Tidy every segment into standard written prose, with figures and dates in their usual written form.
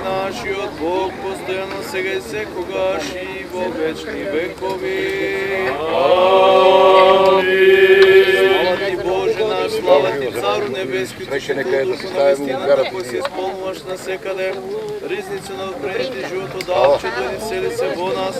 нашиот Бог, постојано сега и секогаш и во вечни векови. Слава ти, Боже наш, слава ти, Цару небески, ти што Духу на вистината, кој се исполнуваш насекаде, ризница на отпредните живото дал, че да ни всели се во нас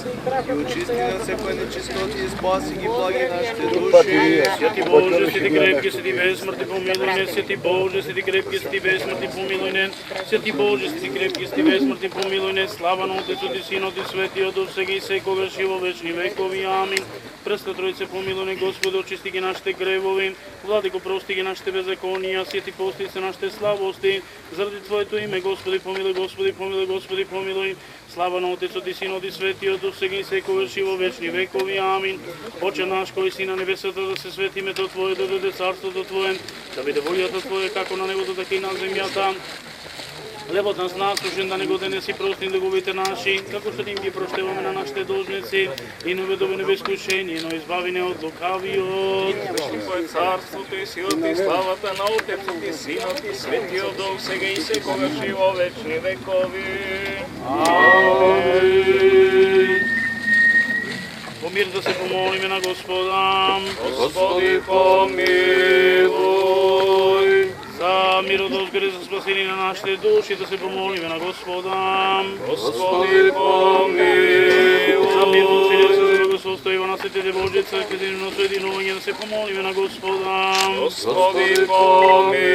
и очисти на секоја нечистоти и спаси ги благи нашите души. Святи Боже, си ти крепки, си ти безсмртни, помилуй не, святи Боже, си ти крепки, си ти безсмртни, помилуй не, святи Боже, си ти крепки, си ти безсмртни, помилуй не, слава на Отецот и Синот и Светиот, од сега и секогаш и во вечни векови. Амин. Преска Троице, помилуй не, Господи, очисти ги нашите гревови, Владико, прости ги нашите беззаконија, сети пости се нашите слабости, заради Твоето име, Господи, помилуй, Господи, помилуй, Господи, помилуй. Слава на Отецот и Синот и Светиот, од сега и секогаш и во вечни векови. Амин. Отче наш кој си на небесата, да се свети името Твое, да дојде царството Твое, да биде волјата Твоја како на небото, така и на земјата. Хлебот нас насушен, да не го денеси, прости дуговите наши, како што им ги проштеваме на нашите должници, и не уведови не во искушение, но избави не од лукавиот. Твое царството и силата и славата на Отецот и Синот и Светиот Дух, сега и секогаш и во вечни векови. Амин. По мир да се помолиме на Господа. Господи, помилуй. За мирот да озгоре за спасение на нашите души, да се помолиме на Господа. Господи, помилуй. За мирот целиот се благословство и во на светите Божји цркви, за нивно соединување, да се помолиме на Господа. Господи, помилуй.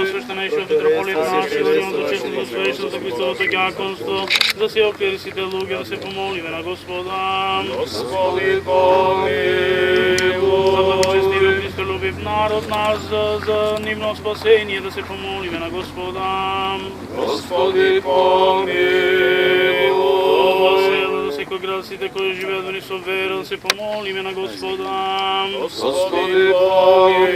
Свещена и шот митрополита наши, да имам зачестното свещено за Христовото ѓаконство, за сите клерисите луѓе, да се помолиме на Господа. Господи, помилуй. За благочестивиот Христолюбив народ наш, за нивно спасение, да се помолиме на Господа. Господи, помилуй. За секој град, сите кои живеат во ни со вера, да се помолиме на Господа. Господи, помилуй.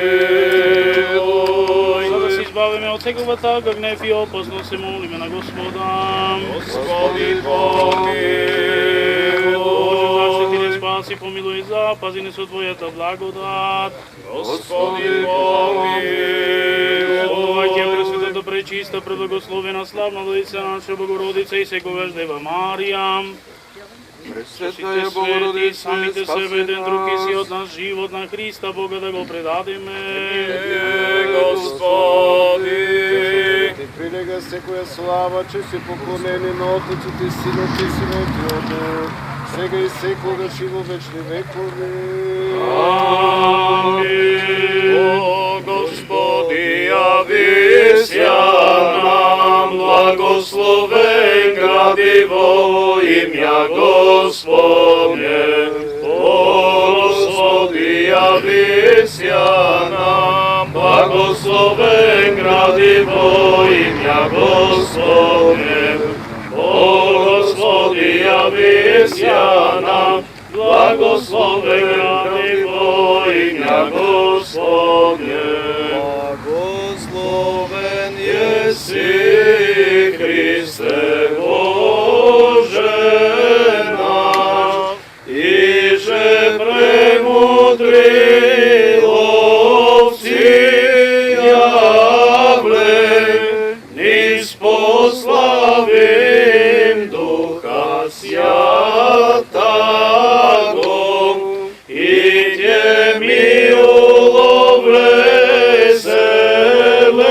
За да се избавиме од секоја тага, гнев и опасност, се молиме на Господа. Господи, помилуй. Боже, заштити ни, спаси, помилуй и запази ни со Твојата благодат. Господи, помилуй. Славајќи пресветата, пречиста, преблагословена, славна Владица наша Богородица и секогаш Дева Марија. Пресветая Богородице, самите себе еден друг и си од нас живот на Христа Бога да го предадеме. Господи. Ти прилега секоја слава, че се поклонени на Отецот и Синот и Светиот Дух, сега и секогаш и во вечни векови. Амин. О Господи, јави сја нам, благословен гради во имја Господне. О Господи, јави сја нам, благословен гради во имја Господне. О Господи, јави сја нам, благословен гради во имја Господне. Благословен Еси Христе Боже наш, иже премудри ловци јавле, низ пославим Духа Святаго, и те ми уловле зеленою,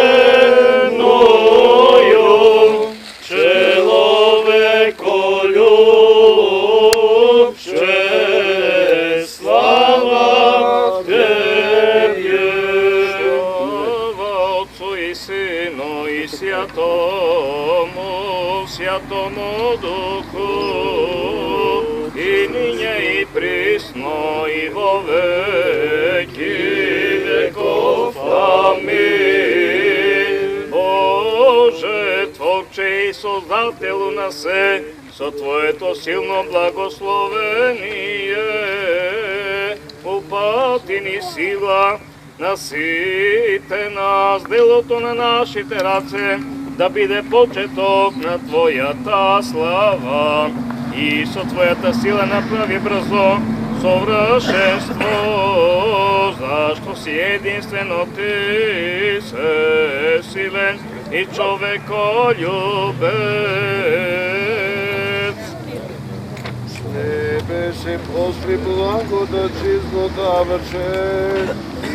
человеколюбче, слава Тебе. Слава Отцу и Сину и Святому Духу, и нине и присно и во веки веков. Амин. Боже, Творче и Создателу на се, со Твоето силно благословение, упати ни сила, насите нас делото на нашите раце, да биде почеток на Твојата слава и со Твојата сила направи брзо совршенство, зашто си единствено Ти се силен и човеколюбец. Тебе се пошли благодат жизнодаваче,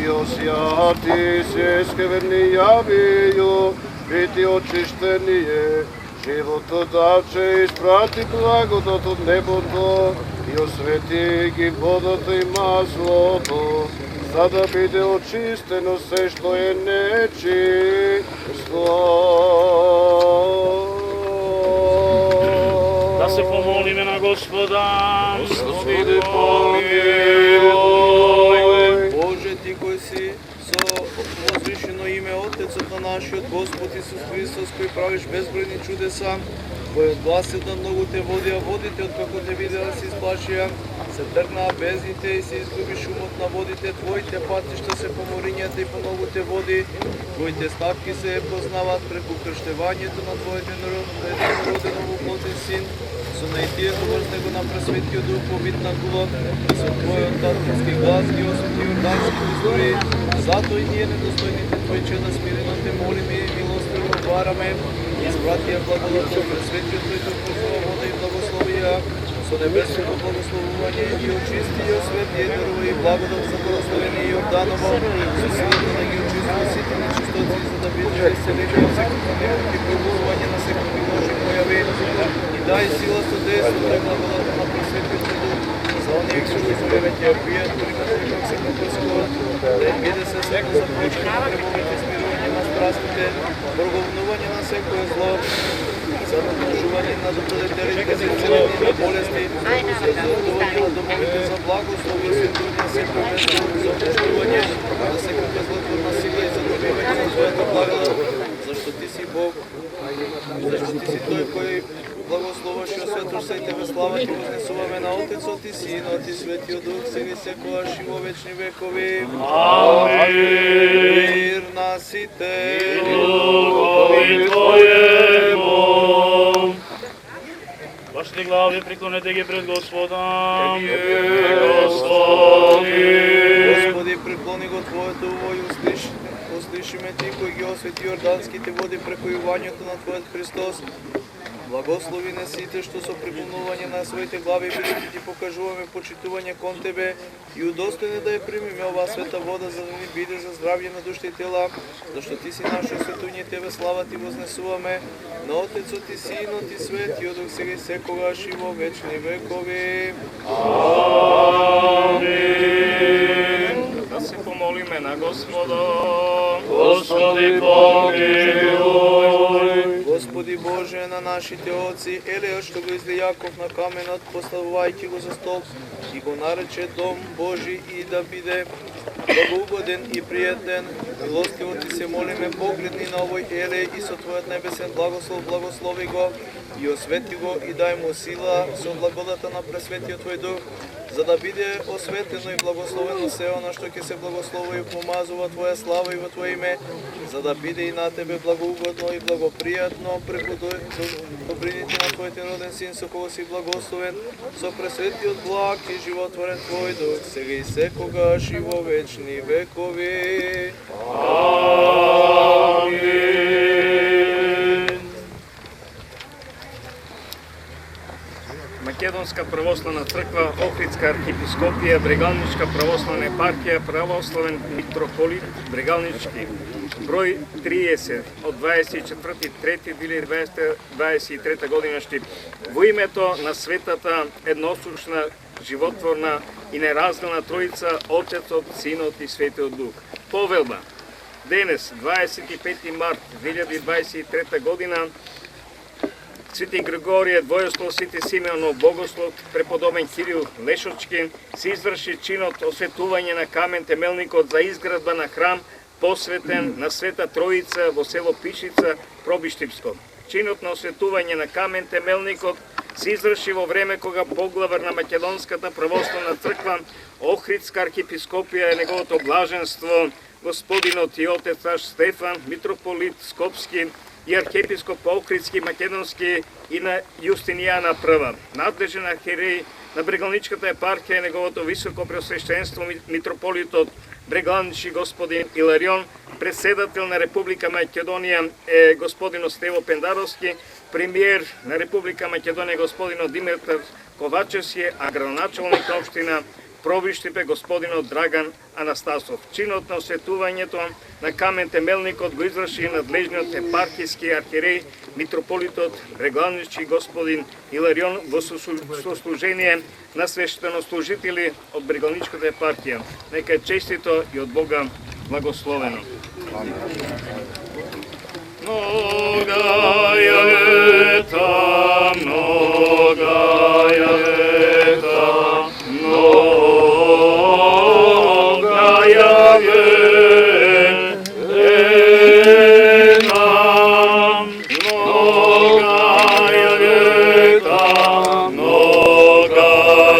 и осяти се скверни явию, biti očištenije, životodavče isprati blagodat od nебото и освети ги водата и маслото, за да биде очистено все, що е нечисто. Да се помолиме на Господа. Господи, помилуй. Боже, Ти кој си со возвишено име Отецот на нашиот Господ Исус Христос, кој правиш безбројни чудеса, кој одгласил на многуте води, а водите откако те видела се исплашија, се тргнаа бездните и се изгуби шумот на водите, Твоите патишта се по морињата и по многуте води, Твоите ставки се познаваат преку крштевањето на Твоите народен овоплотен Син, со наитието врз него на пресветиот дух по вид на гулот, и со Твојот татински глас ги освети јордански истории, зато и ние недостојните Твои чеда смирено те молиме и милостиво бараме, испратија благодатот пресветиот Твој дух позова вода и благословија, со небесното благословување и очисти и освети и дарува и благодат за благословение Јорданово, со силата да ги очистува сите нечистоци, за да биде исцелени од секаква немоќ и пробудување на секакви лоши појави, и дај сила со дејство и благодата на пресветиот Твој дух, за оние кои што веќе ја пијат, примат и как се попрскуват, да им биде се секо започне на требовите, смирување на страстите, проговнување на секое зло, за помножување на добродетелите, за исцеление на болести, за задоволување на домовите за благослов и осветување секој место за обештување на секаква злотворна сила и за добивање на Твојата благодат, зашто Ти си Бог, зашто Ти си Тој кој благословаш и осветуваш се и Тебе слава Ти вознесуваме на Отецот и Синот и Светиот Дух, сега и секогаш и во вечни векови. Амин. Мир на сите. Духови Твоему. Вашите глави преклонете ги пред Господа. Господи, преклони го Твоето уво и услишиме Ти, кој ги освети јорданските води преку јувањето на Твојот Христос. Благослови не сите што со преклонување на своите глави бидејќи Ти покажуваме почитување кон Тебе и удостојни да ја примиме оваа света вода за да ни биде за здравје на душите и тела, зашто Ти си наше осветување, Тебе слава Ти вознесуваме, на Отецот и Синот и Светиот Дух сега и секогаш и во вечни векови. Амин. Да се помолиме на Господа. Господи, помилуј. Господи Боже на нашите отци, Елеја што го изли Јаков на каменот, поставувајќи го за столб, и го нарече Дом Божи и да биде благоугоден и пријатен. Милостиво Ти се молиме, погледни на овој Елеј и со Твојот небесен благослов, благослови го и освети го и дај му сила со благодата на пресветиот Твој Дух, за да биде осветено и благословено се оно што ќе се благословува и помазува Твоја слава и во Твое име, за да биде и на Тебе благоугодно и благопријатно преку добрините на Твојот роден Син, со кого си благословен, со пресветиот благ и животворен Твој Дух, сега и секогаш и во вечни векови. Амин. Македонска православна црква, Охридска архиепископија, Брегалничка православна епархија, православен митрополит Брегалнички, број 30 од 24.3.2023 година Штип. Во името на светата, едносушна, животворна и неразделна Троица, Отецот, Синот и Светиот Дух. Повелба. Денес, 25. март 2023 година, Свети Григорije, Двојослов, Свети Симеонов, Богослов, преподобен Кирил Лешовчки, се изврши чинот осветување на камен темелникот за изградба на храм посветен на Света Троица во село Пишица, Пробиштипско. Чинот на осветување на камен темелникот се изврши во време кога поглавар на Македонската православна црква, Охридска архиепископија и неговото блаженство, господинот и отец наш Стефан, митрополит Скопски и архиепископ Охридски, Македонски и на Јустинијана I, надлежен архиереј на Брегалничката епархија и неговото високо преосвещенство митрополитот Брегланичи господин Иларион, председател на Република Македонија господино Стево Пендаровски, премиер на Република Македонија господино Димитар Ковачевски, а градоначалник на општина Пробиштипе господино Драган Анастасов. Чинот на осветувањето на камен темелникот го изврши надлежниот епархиски архиерей митрополитот Брегланичи господин Иларион во сослужение на свештенослужители од Брегланичката епархија. Нека е честито и од Бога благословено. Много ја лета, много ја лета, много ја лета, много ја лета, много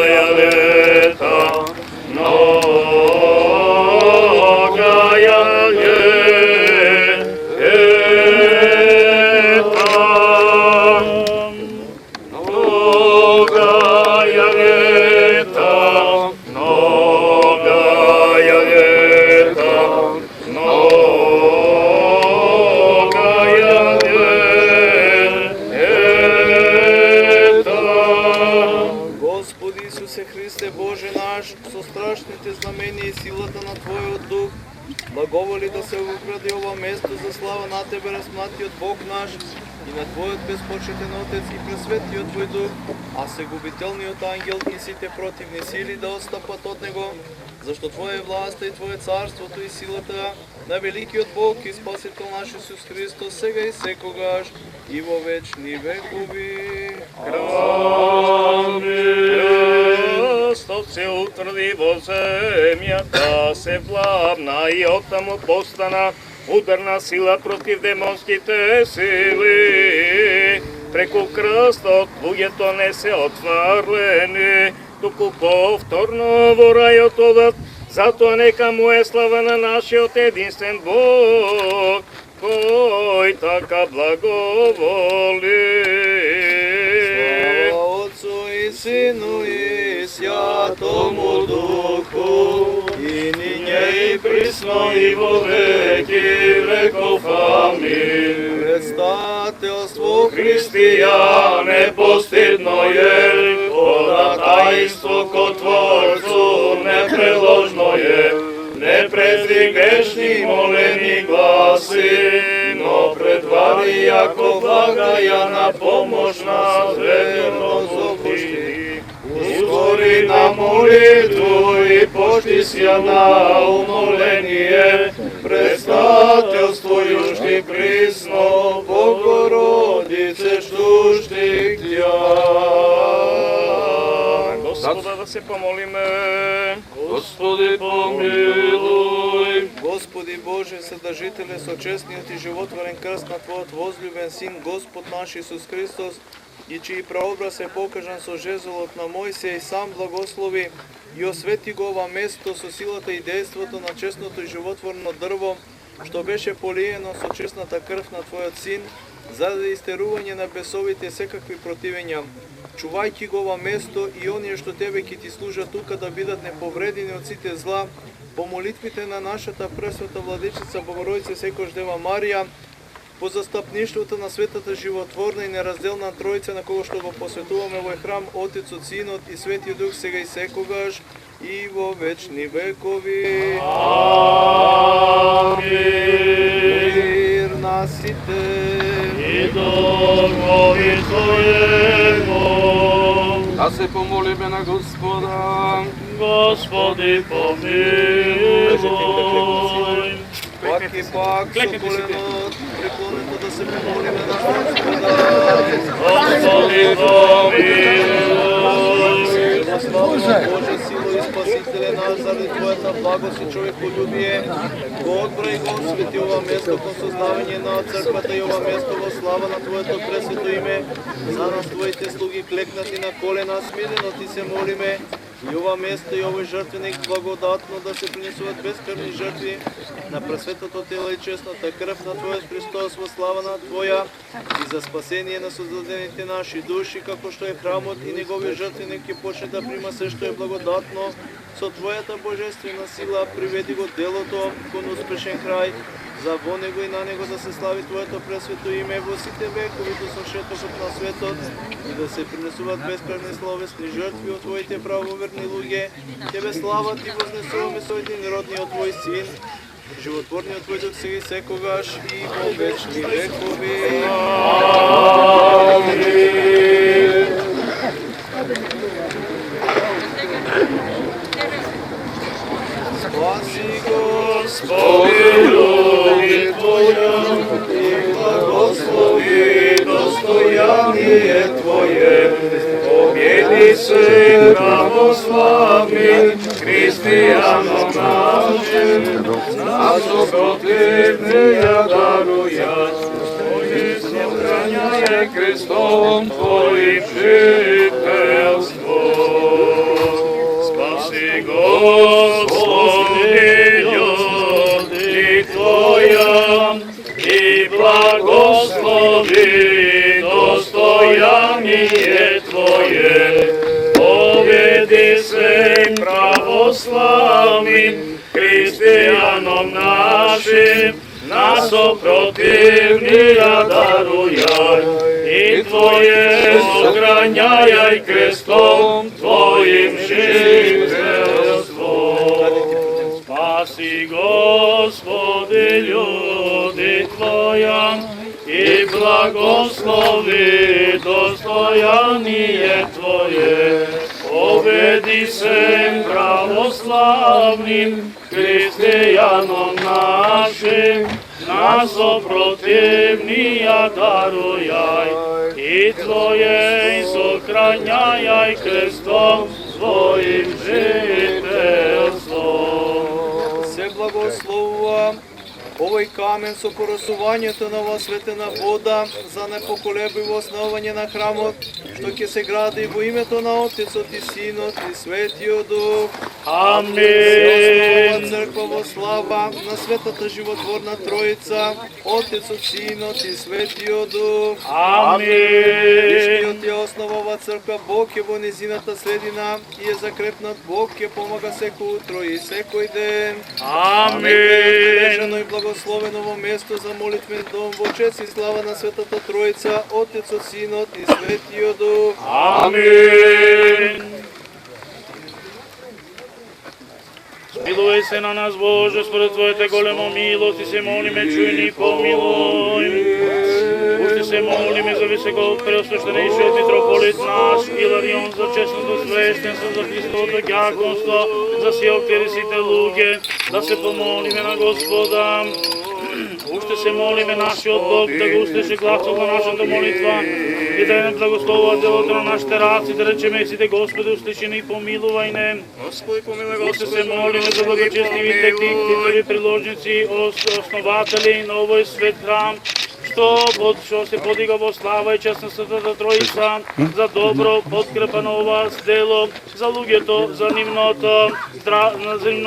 ја лета, много ја благоволи да се укради ова место за слава на Тебе, разпнатиот Бог наш, и на Твојот безпочетен Отец и пресветиот Твој Дух, а сегубителниот ангел и сите противни сили да отстапат од него, зашто Твоја е власта и Твое царството и силата на великиот Бог и Спасител наш Исус Христос, сега и секогаш и во вечни векови. Крстот се утврди во земјата, се владна и оттаму постана ударна сила против демонските сили. Преку крстот луѓето не се отврлени, туку повторно во рајот одат, затоа нека му е слава на нашиот единствен Бог, кој така благоволи. Слава Отцу и Сину и Святому Духу, и ниње и присно и во веки веков. Амин. Предстателство христијане постидно е, ходатајство ко Творцу непреложно е, не пред грешни молени гласи, но пред вари яко благаја на помош нас верно зопушти. Ускори на молитву и пошти сја на умоление, предстателствујушти присно, Богородице штушти Тја. Господа да се помолиме. Господи помилуј. Господи Боже, Вседржителе, со честниот и животворен крст на Твојот возлюбен Син, Господ наш Исус Христос, и чиј прообраз е покажан со жезлот на Мојсија, сам благослови и освети го ова место со силата и дејството на честното и животворно дрво, што беше полиено со честната крв на Твојот Син, заради истерување на бесовите и секакви противења. Чувајќи го ова место и оние што Тебе ќе Ти служат тука да бидат неповредени од сите зла, по молитвите на нашата пресвета Владичица Богородица секојаш Дева Марија, по застапништвото на светата животворна и неразделна Тројца, на кого што го посветуваме во храм Отецот, Синот и Светиот Дух, сега и секогаш и во вечни векови. Амин. Мир на сите и договори Твоего. Да се помолиме на Господа. Господи помилуј. Пак и пак со коленот преклонето да се помолиме на Господа. Господи помилуј. Слава Боже, сило и Спасителе наш, заради Твојата благост и човеколюбие, го одбрај го освети ова место по создавање на црквата и ова место во слава на Твоето пресвето име. За нас Твоите слуги клекнати на колена, смирено Ти се молиме, И ова место и овој жртвеник благодатно да се принесуват безкрвни жртви на пресветото тело и честната крв на Твојот Христос во слава на Твоја и за спасение на создадените наши души, како што е храмот и неговиот жртвеник ќе почне да прима се што е благодатно, со Твојата божествена сила приведи го делото кон успешен крај, за во него и на него да се слави Твоето пресвето име во сите векови до сошетокот на светот и да се принесуваат безкрвни словесни жртви од Твоите правоверни луѓе. Тебе слава Ти вознесуваме со единородниот Твој Син, животворниот Твој Дух сега и секогаш и во вечни векови. Спаси, Господи, люди Твоя, и благослови достояние Твое. Победи се православни християнам нашим, нас противния даруя, Твое сохраняе крестом Твоим жителство. Спаси, Господи, люди Твоя, и благослови достояние Твое. Поведи се православним християнам нашим, нас противния даруяй, и Твое сохраняй крестом Твоим жителство. Спаси, Господи, люди Твоя, и благослови достояние Твое. Поведи се православним християнам нашим, нас противния даруяй, и Твое сохраняй крестом Твоим жителством. Се благословува овој камен со порасувањето на ова светена вода за непоколебиво основање на храмот, што ќе се гради во името на Отецот и Синот и Светиот Дух. Амин. Се основа црква во слава на светата животворна Троица, Отецот, Синот и Светиот Дух. Амин. Христиот ја основа ова црква, Бог е во незината средина и е закрепнат Бог, ќе помага секој утро и секој ден. Амин. И благословено во место за молитвен дом во чест и слава на Светата Троица, Отецот, Синот и Светиот Дух. Амин. Смилувај се на нас, Боже, според Твојата голема милост, и се молиме, чуј ни, помилуј. Уште се молиме за високо преосвещенейшиот митрополит наш, Иларион, за честното свещенство, за Христовото ѓаконство, за сите клирисите луѓе, да се помолиме на Господа. Уште се молиме нашиот Бог да го услиши гласот на нашата молитва и да не благословува делото на нашите раци, да речеме сите Господи, услиши ни и помилувај не. Господи, помилуј, Уште Господи, се молиме за благочестивите титулови приложници, основатели на овој свет храм, што се подига во слава и чест на Светата Троица, за добро подкрепа на ова дело, за луѓето, за нивното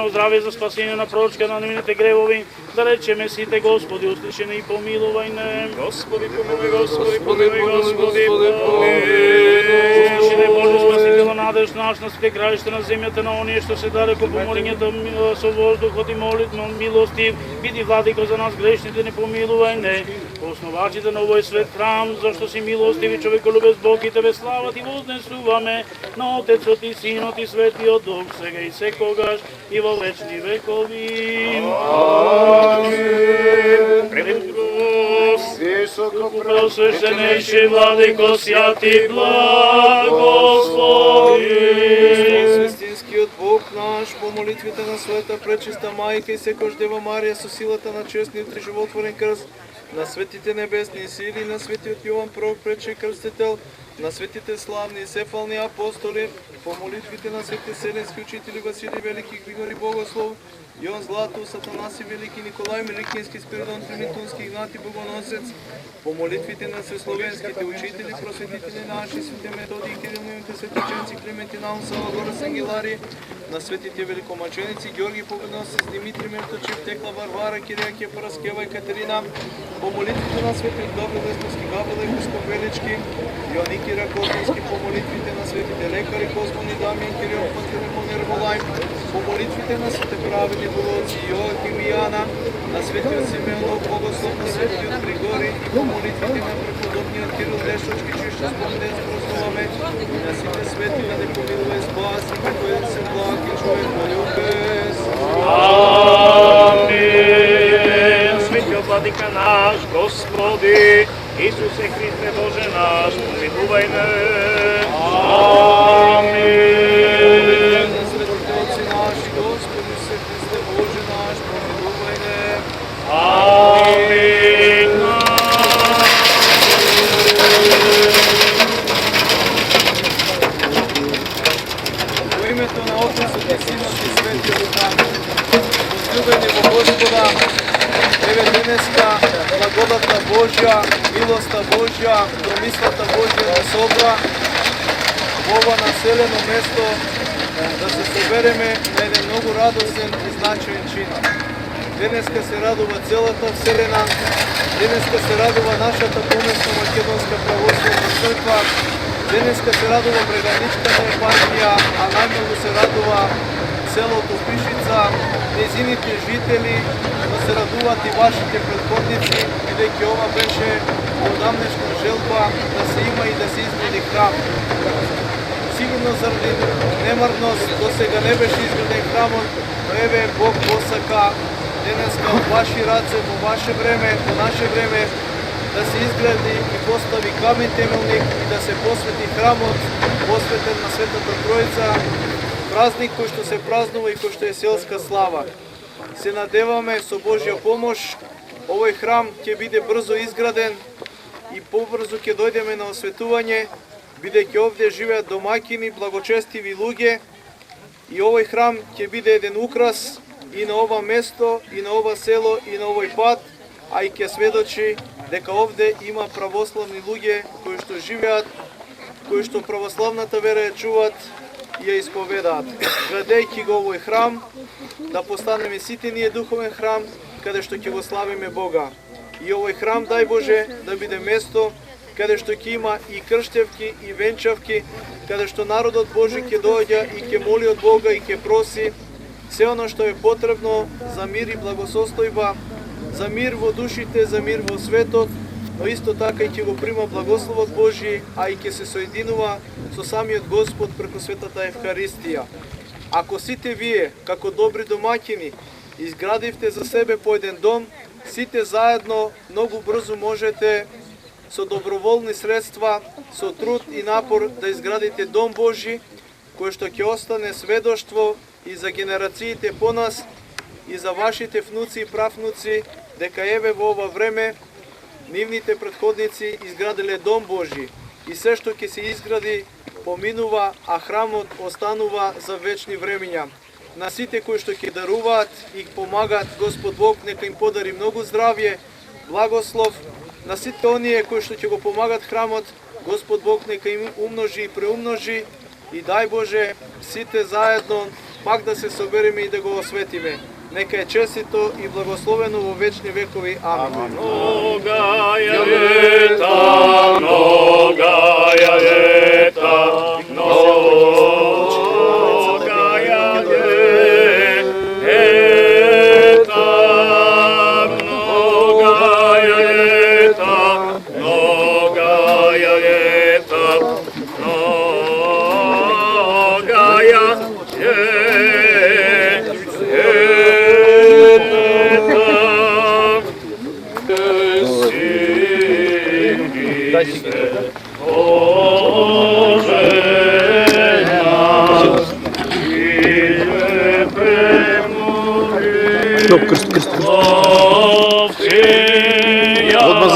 здраве, за спасение на пророчка на нивните гревови, да речеме сите Господи, услиши ни и помилувај не. Господи, помилуј, Господи, помилуј, Господи, помилуј. Услиши не Боже спасително надеж наш на сите краишта на земјата, на оние што се дареко помолењето со воздухот и молитва милости, биди владико за нас грешните, не помилувај не. Основачите на овој свет храм, зашто си милостиви човеколюбец Бог, и Тебе слава Ти вознесуваме на Отецот и Синот и Светиот Дух, сега и секогаш и во вечни векови. Преосвещенейши владико, святи благослови. Свестинскиот Бог наш, по молитвите на Света Пречиста Мајка и секојаш Дева Марија со силата на честниот и животворен крст, на светите небесни сили, на светиот Јован Пророк, прече крстител, на светите славни и сефални апостоли, по молитвите на светите селенски учители Василий Велики, Григорий Богослов, Јован Златус, Атанаси Велики, Николај Меликински, Спиридон Тримитунски, Игнати Богоносец, по молитвите на свесловенските учители, просветители наши, светите Методии, Кириловите светиченци, Клементинаун, Салагора, Сангелари, на светите великомаченици, Георги Победоносец, Димитри Мерточев, Текла Варвара, Кирιακия Параскева и Катерина, по молитвите на светите Гаврил Лесковски, Гаврил Епископ Велички, Йоники Ракотински, по молитвите на светите лекари, Космони Дамиен, Кирил Пантелеймон Ермолай, по молитвите на светите праведни Володци, Йоаким и Јана, на светиот Симеонов Богослов, на светиот Григорий, и по молитвите на преподобниот Кирил Лешочки, чиј ще спомнен прославаме, и на сите свети да не помилува и спаси, како е се благ и човек полюбез. Амин. Светиот владика наш, Господи, Исусе Христе Боже наш, помилувај ме. Амин. На светите Отци наши, Господи се Христе Боже наш, помилувај ме. Амин. Во името на Отецот и Синот и Светиот Дух. Возлюбени во Господа, еве денеска благодата Божја, милоста Божја, промислата Божја да собра во ова населено место, да се собереме на еден многу радосен и значаен чин. Денеска се радува целата вселена, денеска се радува нашата помесна Македонска православна црква, денеска се радува Бреганичката епархија, а најмногу се радува селото Пишица, незините жители, но се радуваат и вашите предходници, бидејќи ова беше одамнешна желба да се има и да се изгради храм. Сигурно заради немарност до сега не беше изграден храмот, но еве Бог посака денеска во ваши раце, во ваше време, во наше време, да се изгради и постави камен темелник и да се посвети храмот, посветен на Светата Тројца, празник кој што се празнува и кој што е селска слава. Се надеваме со Божја помош, овој храм ќе биде брзо изграден и побрзо ќе дојдеме на осветување, бидејќи овде живеат домаќини, благочестиви луѓе и овој храм ќе биде еден украс и на ова место, и на ова село, и на овој пат, а и ќе сведочи дека овде има православни луѓе кои што живеат, кои што православната вера ја чуваат и ја исповедаат. Градејќи го овој храм, да постанеме сите ние духовен храм, каде што ќе го славиме Бога. И овој храм, дај Боже, да биде место каде што ќе има и крштевки и венчавки, каде што народот Божи ќе доаѓа и ќе моли од Бога и ќе проси се оно што е потребно за мир и благосостојба, за мир во душите, за мир во светот, но исто така и ќе го прима благословот Божи, а и ќе се соединува со самиот Господ преку Светата Евхаристија. Ако сите вие, како добри домаќини, изградивте за себе по еден дом, сите заедно многу брзо можете со доброволни средства, со труд и напор да изградите Дом Божи, кој што ќе остане сведоштво и за генерациите по нас, и за вашите внуци и правнуци, дека еве во ова време нивните предходници изграделе Дом Божи и се што ќе се изгради поминува, а храмот останува за вечни времиња. На сите кои што ќе даруваат и помагаат, Господ Бог нека им подари многу здравје, благослов. На сите оние кои што ќе го помагат храмот, Господ Бог нека им умножи и преумножи и дај Боже сите заедно пак да се собереме и да го осветиме. Нека е честито и благословено во вечни векови. Амин. Многая лета, многая лета, многая лета, многая лета, многая лета, многая Крст.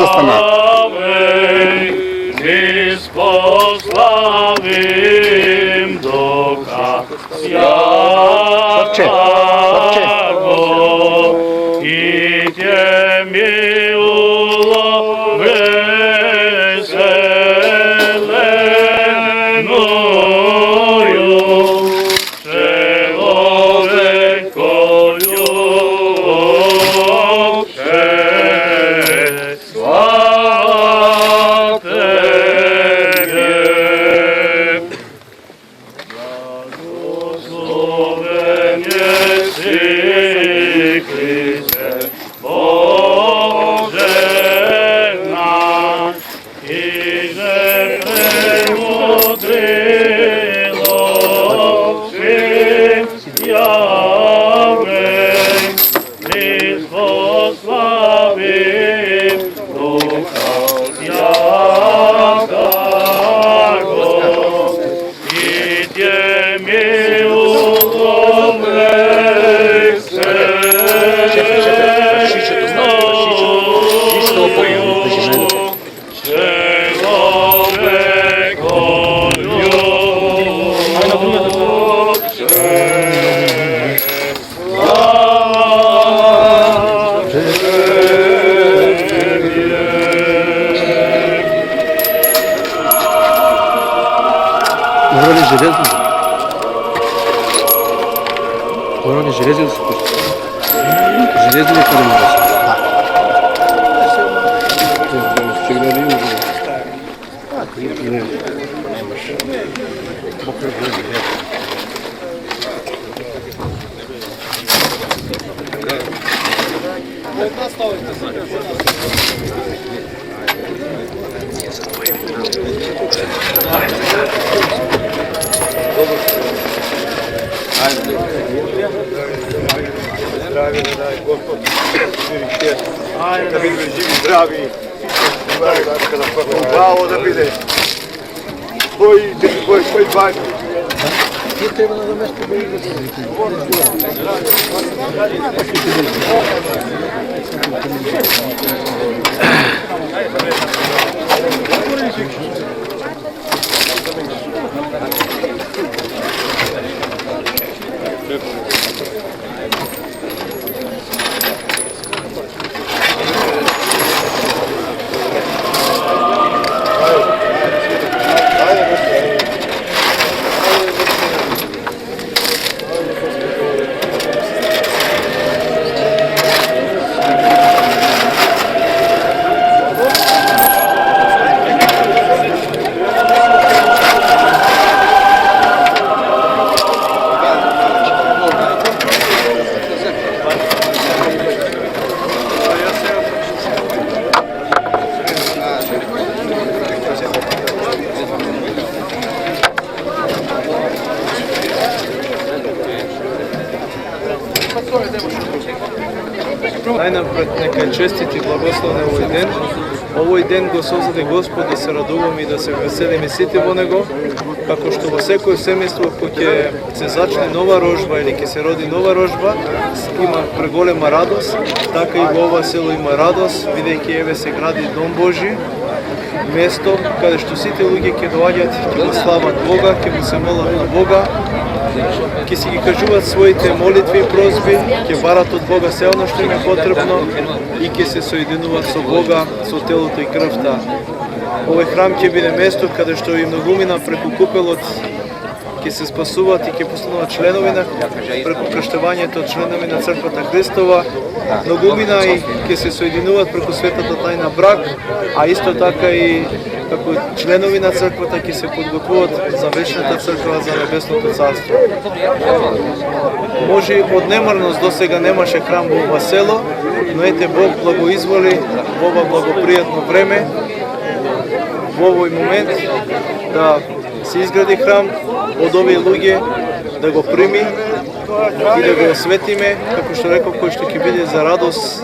застана. Славим Духа Сърче. Святого и Те мило веселеною человекою слава Тебе. Благословен еси, Христе, Боже наш, и же премудрило всем явен, лишь пославим Духа Святого, и Тебе Вроде железный. Вроде железный спустя. Железный формируется. Здравия да дай Господ, да бидем живи, здрави, хубаво да биде. Твои баки. Најнапред нека честит и благословен овој ден. Овој ден го создаде Господ да се радуваме и да се веселиме сите во него, како што во секој семејство кој ќе се зачне нова рожба или ќе се роди нова рожба, има преголема радост, така и во ова село има радост, бидејќи еве се гради Дом Божи, место каде што сите луѓе ќе доаѓаат, ќе го слават Бога, ќе му се молат на Бога, ќе си ги кажуваат своите молитви и просби, ќе барат од Бога се оно што им е потребно и ќе се соединуваат со Бога, со телото и крвта. Овој храм ќе биде место каде што и многумина преку купелот ќе се спасуваат и ќе постануваат членови на преку крштевањето членови на Црквата Христова. Многумина и ќе се соединуваат преку светата тајна брак, а исто така и како членови на црквата ќе се подготвуваат за вечната црква, за небесното царство. Може од немарност до сега немаше храм во ова село, но ете Бог благоизволи во ова благопријатно време, во овој момент да се изгради храм од овие луѓе, да го прими и да го осветиме, како што реков, кој што ќе биде за радост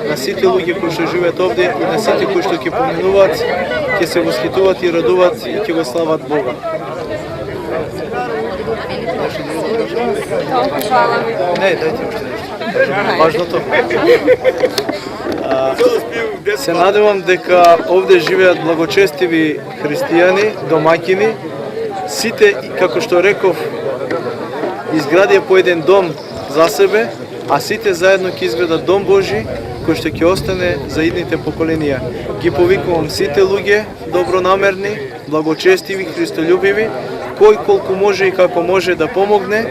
на сите луѓе кои што живеат овде и на сите кои што ќе поминуваат, ќе се восхитуваат и радуваат и ќе го слават Бога. Не, дајте уште нешто. Важното. Се надевам дека овде живеат благочестиви христијани, домаќини. Сите, како што реков, изградија по еден дом за себе, а сите заедно ќе изградат дом Божи, кој што ќе остане за идните поколенија. Ги повикувам сите луѓе, добронамерни, благочестиви, христолюбиви, кој колку може и како може да помогне,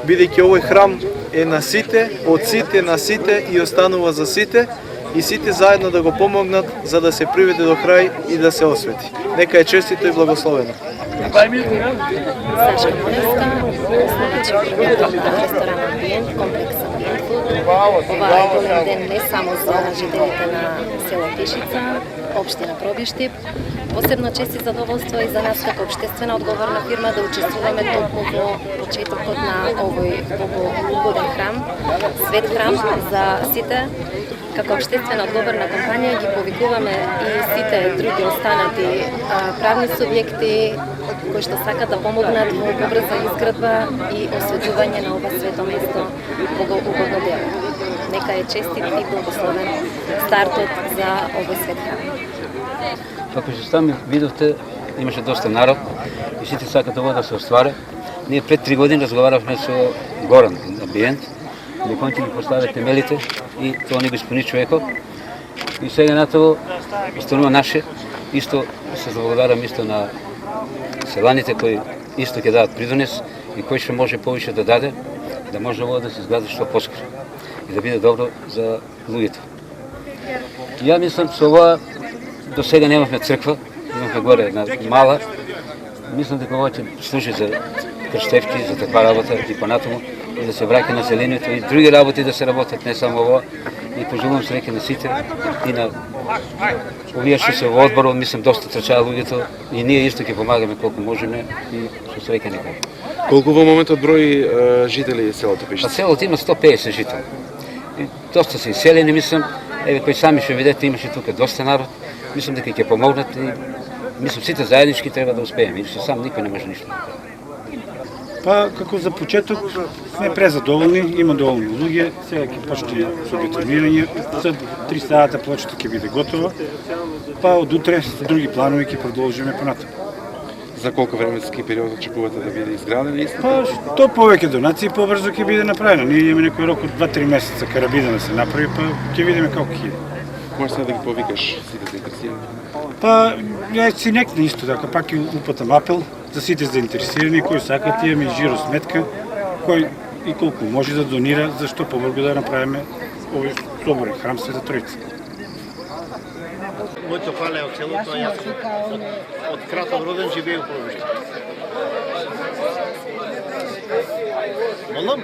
бидејќи овој храм е на сите, од сите на сите и останува за сите, и сите заедно да го помогнат за да се приведе до крај и да се освети. Нека е честито и благословено. Сашка Монеска, основачи примерот на ресторан Амбиент, комплекс Амбиент Фуд. Ова е голем ден не само за жителите на село Тишица, општина Пробиштип. Посебно чест и задоволство и за нас како општествена одговорна фирма да учествуваме токму во почетокот на овој богоугоден храм, свет храм за сите. Како општествена одговорна компанија ги повикуваме и сите други останати правни субјекти кои што сакат да помогнат во побрза изградба и осветување на ова свето место богоугодно дело. Нека е честит и благословен стартот за овој свет храм. Како што сами видовте, имаше доста народ и сите сакат ова да се оствари. Ние пред 3 години разговаравме со Горан Амбиент, дека ќе ни постави темелите и тоа не го исполни човекот. И сега натово останува наше, исто се заблагодарам исто на селаните кои исто ќе дадат придонес и кој што може повише да даде, да може ова да се изгради што поскоро и да биде добро за луѓето. Ја мислам со ова до сега немавме црква, имавме горе една мала. Мислам дека ова ќе служи за крштевки, за таква работа и понатаму и да се враќа населението и други работи да се работат, не само ова. И пожелувам среќа на сите и на овие што се во одборот, мислам доста трчаа луѓето и ние исто ќе помагаме колку можеме и со среќа нека. Колку во моментот број жители селото Па Пишта? селото има 150 жители. И доста се иселени, мислам, еве кои сами што видите, имаше тука доста народ. Мислам дека ќе помогнат и мислам сите заеднички треба да успееме, иначе сам никој не може ништо. Па, како за почеток, сме презадоволни, има доволни луѓе, сега ќе почне со бетонирање, за 3 сата плочата ќе биде готова, па од утре со други планови ќе продолжиме понатаму. За колку временски период очекувате да биде изградена исто? Па, што повеќе донации, побрзо ќе биде направено. Ние имаме некој рок од 2-3 месеца карабида да се направи, па ќе видиме како ќе иде. Може сега да ги повикаш сите заинтересирани? Па, ја си некна исто така, пак и упатам апел за сите заинтересирани кои сакат, имаме и жиро сметка, кој и колку може да донира, зашто побрзо да направиме овој соборен храм Света Тројца. Моето фале од селото, јас од краток роден живеев во Пробиште. Молам?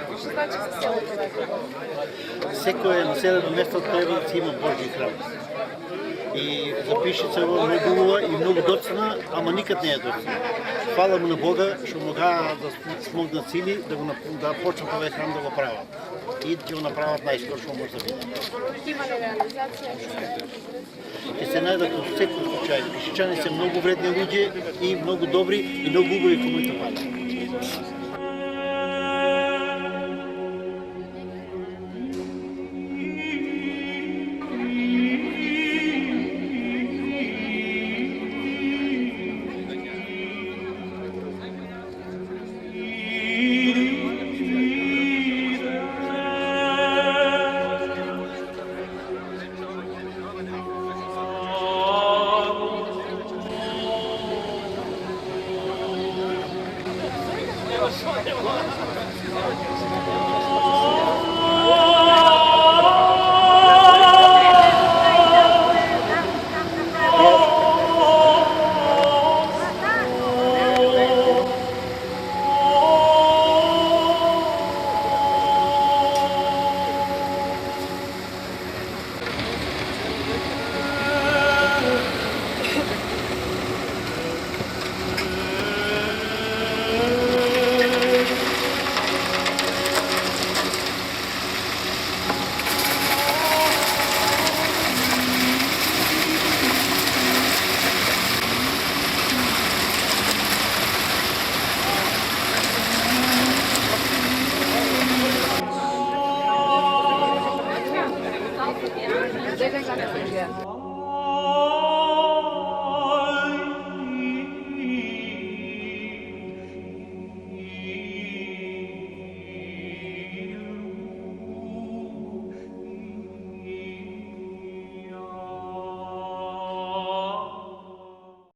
Секој населено место треба да си има Божји храм. И за Пишица е многу убава и многу доцна, ама никад не е доцна. Фала му на Бога што могаа да смогнат сили да почнат овој храм да го прават. И ќе го направат најскоро што може да биде. Има ли реализација? Ќе се најдат во секој случај. Пишичани се многу вредни луѓе и многу добри и многу убави како моите фали.